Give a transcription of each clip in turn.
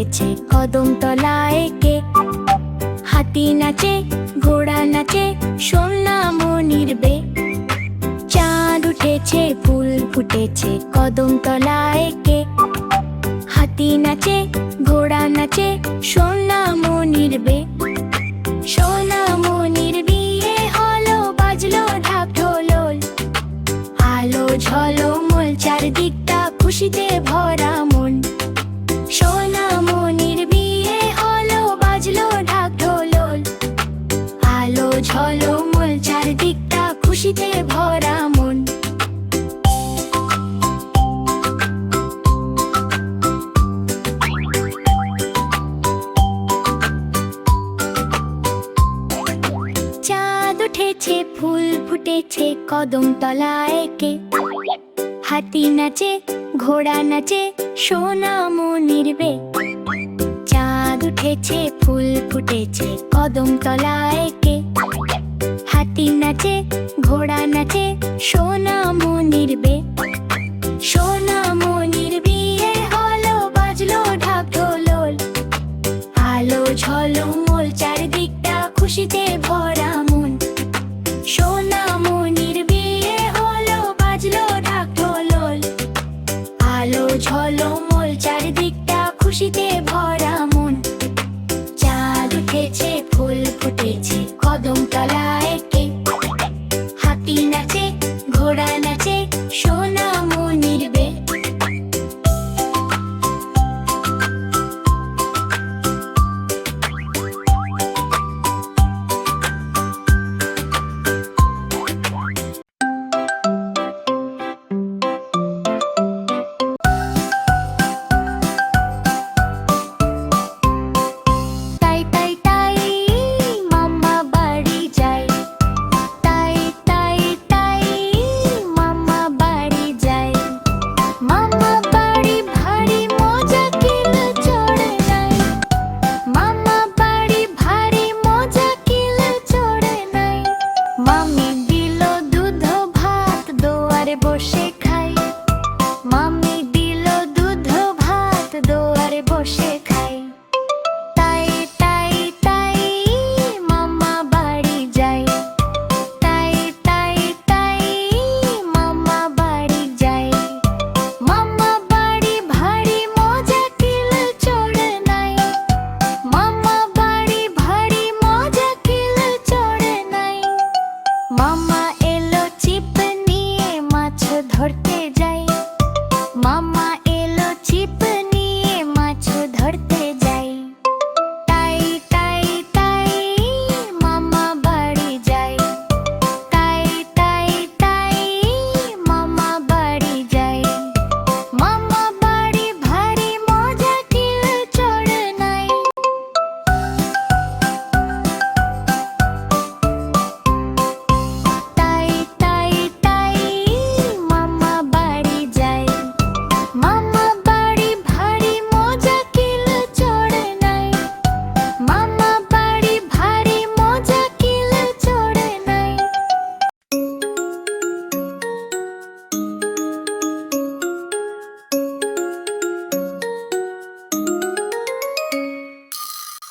উঠেছে কদম তলায় কে? হাতি নাচে, ঘোড়া নাচে, সোনামণির বে। চাঁদ উঠেছে, ফুল ফুটেছে কদম তলায় কে? হাতি নাচে, ঘোড়া নাচে, সোনামণির বে। সোনামণির বিয়ে হলো, বাজলো ঢাক ঢোল। আলো ঝলমল, চারদিকটা খুশিতে ভরা মন। সোনামণির বিয়ে হলো, বাজলো ঢাক ঢোল। আলো ঝলমল, চারদিকটা খুশিতে ভরা মন। চাঁদ উঠেছে, ফুল ফুটেছে কদম তলায় কে? হাতি নাচে, ঘোড়া নাচে, সোনামণির বে। চাঁদ উঠেছে, ফুল ফুটেছে কদম তলায় কে? হাতি নাচে, ঘোড়া নাচে, সোনামণির বে। সোনামণির বিয়ে হলো, বাজলো ঢাক ঢোল। আলো ঝলমল, চারদিকটা খুশিতে ভরা মন। সোনামণির বিয়ে হলো, বাজলো ঢাক ঢোল। আলো ঝলমল, চারদিকটা খুশিতে ভরা মন। চাঁদ উঠেছে, ফুল ফুটেছে কদম তলায় কে? হাতি নাচে, ঘোড়া নাচে, সোনামণির বে।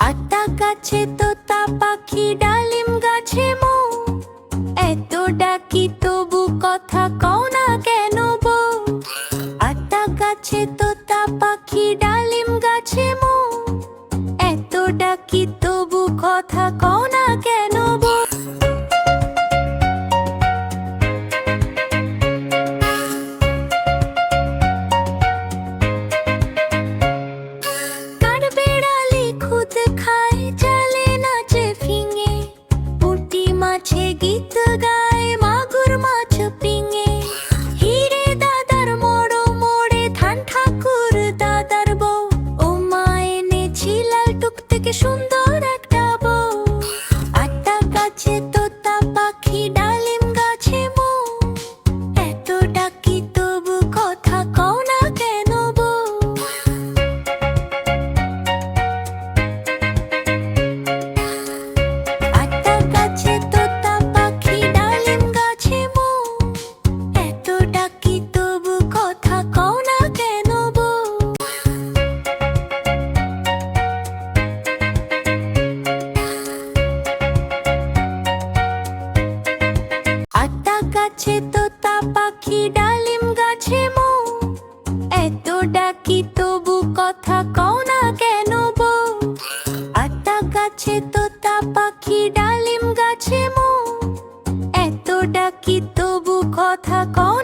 আতা গাছে তোতা পাখি, ডালিম গাছে মৌ। এত ডাকি তবু কথা কও না কেন বউ? আতা গাছে তোতা পাখি, ডালিম গাছে মৌ। এত ডাকি তবু কথা কও না কেন বউ? গীত গায় মাগুর মাছ পিঙে। হিরে দাদার মোড়ো মোড়ে ধান ঠাকুর দাদার বউ। ও মা এনেছি লাল টুকটুকে সুন্দর একটা বউ। আতা গাছে তোতা পাখি, ডালিম গাছে মৌ। এত ডাকি তবু কথা কও না কেন বউ? আতা গাছে তোতা পাখি, ডালিম গাছে মৌ। এত ডাকি তবু কথা কও না কেন বউ? গাছে তোতা পাখি, ডালিম গাছে মৌ। এত ডাকি তবু কথা কও